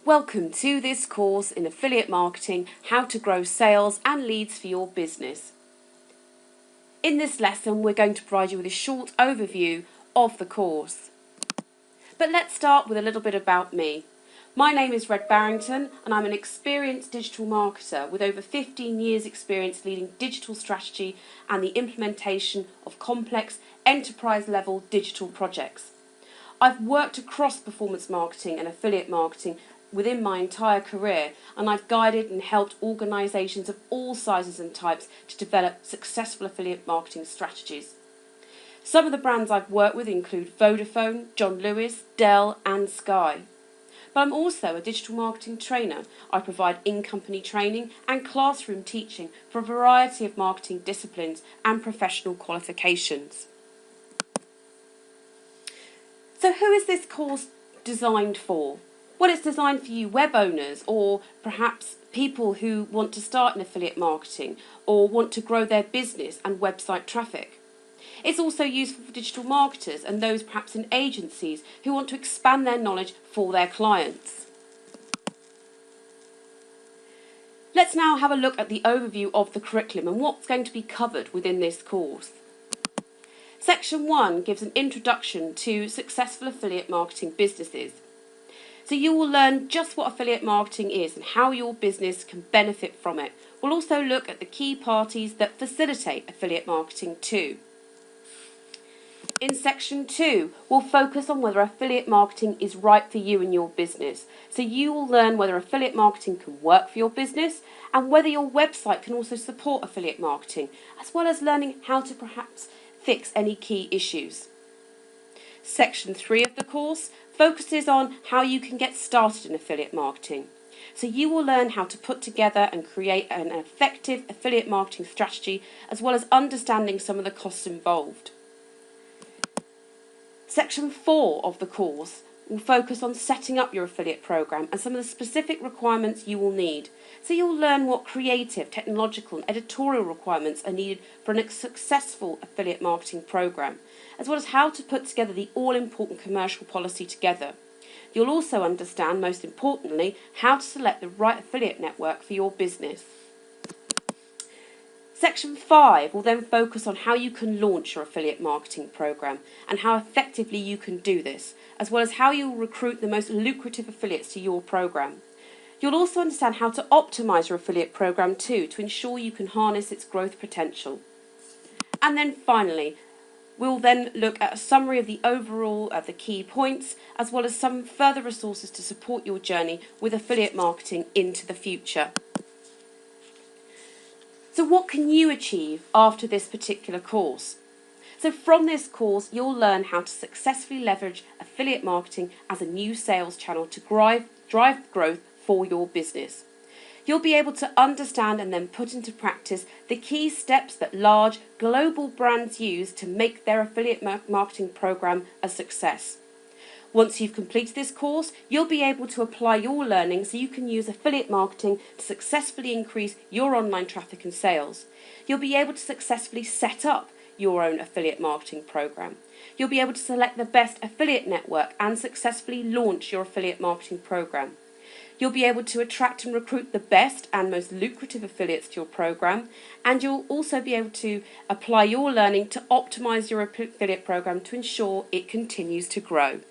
Welcome to this course in affiliate marketing, how to grow sales and leads for your business. In this lesson, we're going to provide you with a short overview of the course. But let's start with a little bit about me. My name is Red Barrington and I'm an experienced digital marketer with over 15 years experience leading digital strategy and the implementation of complex enterprise-level digital projects. I've worked across performance marketing and affiliate marketing within my entire career, and I've guided and helped organisations of all sizes and types to develop successful affiliate marketing strategies. Some of the brands I've worked with include Vodafone, John Lewis, Dell and Sky. But I'm also a digital marketing trainer. I provide in-company training and classroom teaching for a variety of marketing disciplines and professional qualifications. So who is this course designed for? Well, it's designed for you web owners or perhaps people who want to start in affiliate marketing or want to grow their business and website traffic. It's also useful for digital marketers and those perhaps in agencies who want to expand their knowledge for their clients. Let's now have a look at the overview of the curriculum and what's going to be covered within this course. Section 1 gives an introduction to successful affiliate marketing businesses. So you will learn just what affiliate marketing is and how your business can benefit from it. We'll also look at the key parties that facilitate affiliate marketing too. In Section 2, we'll focus on whether affiliate marketing is right for you and your business. So you will learn whether affiliate marketing can work for your business and whether your website can also support affiliate marketing, as well as learning how to perhaps fix any key issues. Section 3 of the course focuses on how you can get started in affiliate marketing. So you will learn how to put together and create an effective affiliate marketing strategy, as well as understanding some of the costs involved. Section 4 of the course will focus on setting up your affiliate program and some of the specific requirements you will need. So you'll learn what creative, technological and editorial requirements are needed for a successful affiliate marketing program, as well as how to put together the all-important commercial policy together. You'll also understand, most importantly, how to select the right affiliate network for your business. Section 5 will then focus on how you can launch your affiliate marketing program and how effectively you can do this, as well as how you will recruit the most lucrative affiliates to your program. You'll also understand how to optimize your affiliate program too, to ensure you can harness its growth potential. And then finally, we'll then look at a summary of the overall of the key points, as well as some further resources to support your journey with affiliate marketing into the future. So what can you achieve after this particular course? So from this course, you'll learn how to successfully leverage affiliate marketing as a new sales channel to drive growth for your business. You'll be able to understand and then put into practice the key steps that large global brands use to make their affiliate marketing program a success. Once you've completed this course, you'll be able to apply your learning so you can use affiliate marketing to successfully increase your online traffic and sales. You'll be able to successfully set up your own affiliate marketing program. You'll be able to select the best affiliate network and successfully launch your affiliate marketing program. You'll be able to attract and recruit the best and most lucrative affiliates to your program, and you'll also be able to apply your learning to optimize your affiliate program to ensure it continues to grow.